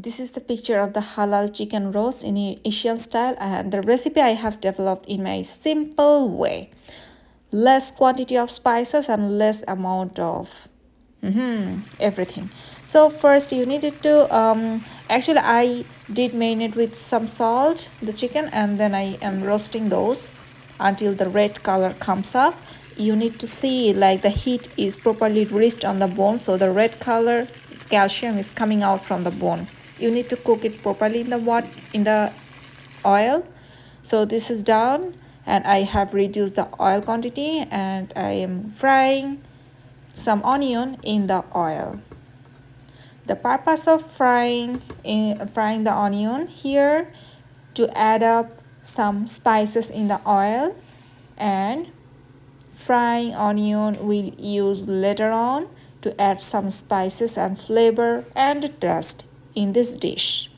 This is the picture of the halal chicken roast in Asian style, and the recipe I have developed in my simple way. Less quantity of spices and less amount of everything. So first you needed to actually I did marinate with some salt the chicken, and then I am roasting those until the red color comes up. You need to see like the heat is properly reached on the bone, so the red color calcium is coming out from the bone. You need to cook it properly in the oil. So this is done, and I have reduced the oil quantity, and I am frying some onion in the oil. The purpose of frying the onion here to add up some spices in the oil, and frying onion we'll use later on to add some spices and flavor and taste in this dish.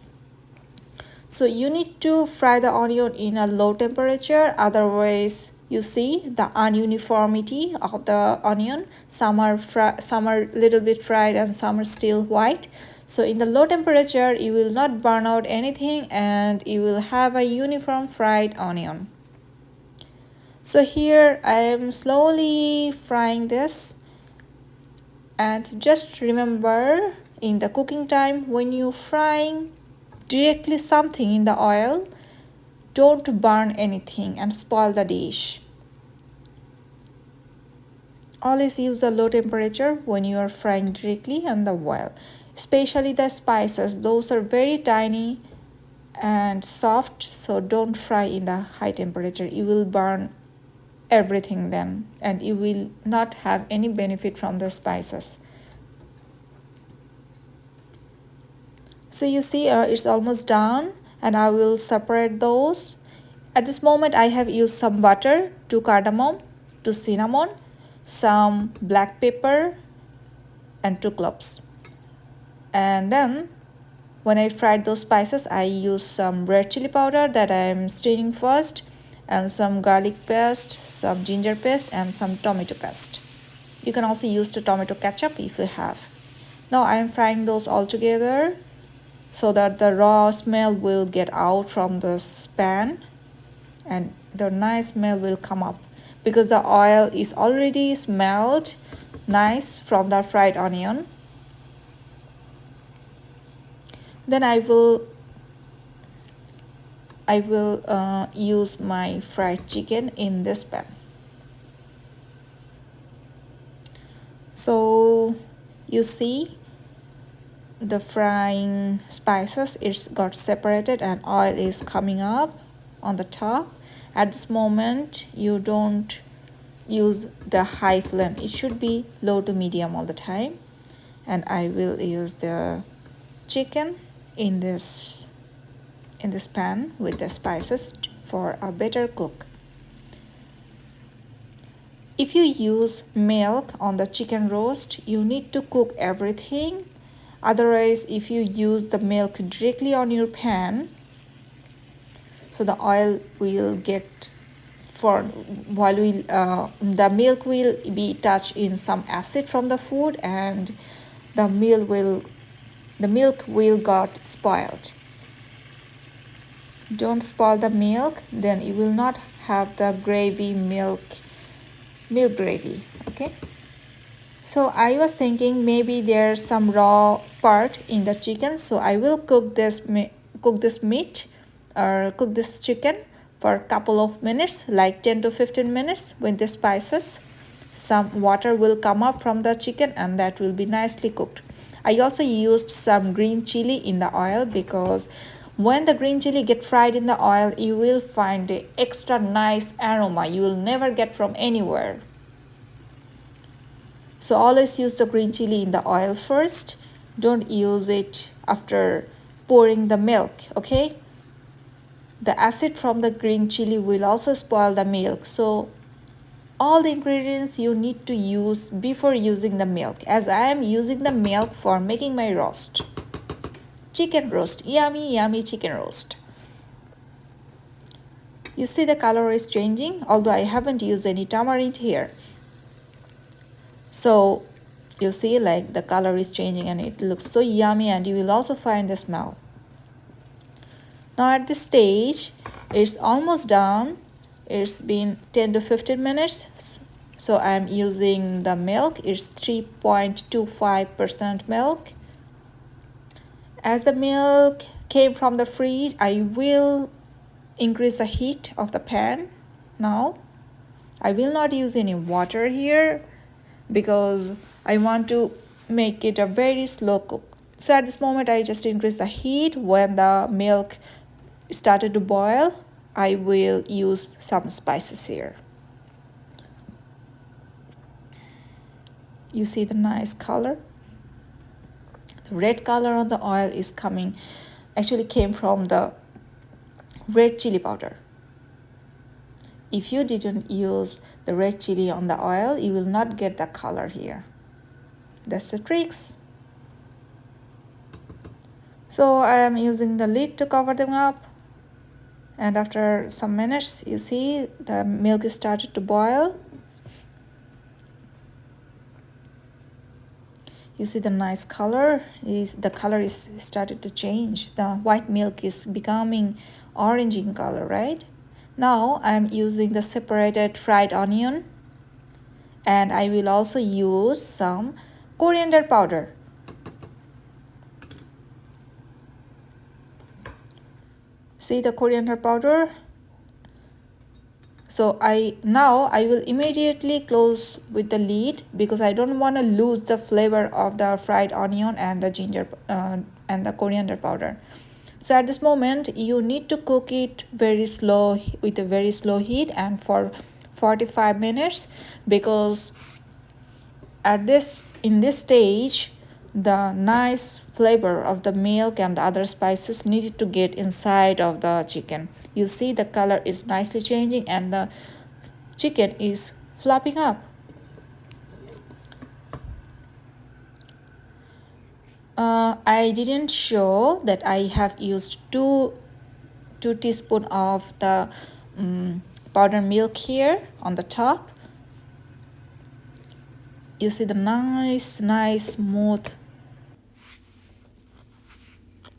So you need to fry the onion in a low temperature, otherwise you see the ununiformity of the onion. Some are little bit fried and some are still white. So in the low temperature you will not burn out anything, and you will have a uniform fried onion. So here I am slowly frying this, and just remember in the cooking time, when you frying directly something in the oil, don't burn anything and spoil the dish. Always use a low temperature when you are frying directly on the oil, especially the spices. Those are very tiny and soft, so don't fry in the high temperature. You will burn everything then, and you will not have any benefit from the spices. So you see it's almost done, and I will separate those. At this moment I have used some butter, 2 cardamom, 2 cinnamon, some black pepper, and 2 cloves. And then when I fried those spices, I used some red chili powder that I am stirring first, and some garlic paste, some ginger paste, and some tomato paste. You can also use the tomato ketchup if you have. Now I am frying those all together so that the raw smell will get out from this pan, and the nice smell will come up because the oil is already smelled nice from the fried onion. Then I will use my fried chicken in this pan. So you see the frying spices, it's got separated and oil is coming up on the top. At this moment you don't use the high flame, it should be low to medium all the time. And I will use the chicken in this pan with the spices for a better cook. If you use milk on the chicken roast, you need to cook everything. Otherwise, if you use the milk directly on your pan, so the oil will get the milk will be touched in some acid from the food, and the milk will got spoiled. Don't spoil the milk, then you will not have the gravy milk gravy. Okay, so I was thinking maybe there's some raw part in the chicken, so I will cook this chicken for a couple of minutes, like 10 to 15 minutes with the spices. Some water will come up from the chicken, and that will be nicely cooked. I also used some green chili in the oil, because when the green chili get fried in the oil, you will find the extra nice aroma you will never get from anywhere. So always use the green chili in the oil first. Don't use it after pouring the milk, okay? The acid from the green chili will also spoil the milk. So all the ingredients you need to use before using the milk, as I am using the milk for making my roast. Chicken roast, yummy chicken roast. You see the color is changing, although I haven't used any tamarind here. So You see, like the color is changing and it looks so yummy, and you will also find the smell. Now at this stage, it's almost done. It's been 10 to 15 minutes. So I'm using the milk. It's 3.25% milk. As the milk came from the fridge, I will increase the heat of the pan now. I will not use any water here because I want to make it a very slow cook. So at this moment, I just increase the heat. When the milk started to boil, I will use some spices here. You see the nice color? The red color on the oil is actually came from the red chili powder. If you didn't use the red chili on the oil, you will not get the color here. That's the tricks. So I am using the lid to cover them up. And after some minutes, you see the milk is started to boil. You see the nice color. The color is started to change. The white milk is becoming orange in color, right? Now I'm using the separated fried onion, and I will also use some coriander powder. See the coriander powder? So now I will immediately close with the lid because I don't want to lose the flavor of the fried onion and the ginger and the coriander powder. So at this moment, you need to cook it very slow with a very slow heat and for 45 minutes, because in this stage, the nice flavor of the milk and the other spices needed to get inside of the chicken. You see the color is nicely changing and the chicken is flopping up. I didn't show that I have used two teaspoons of the powdered milk here on the top. You see the nice smooth.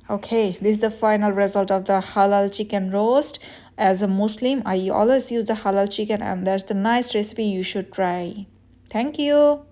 Okay, this is the final result of the halal chicken roast. As a Muslim, I always use the halal chicken, and that's the nice recipe you should try. Thank you.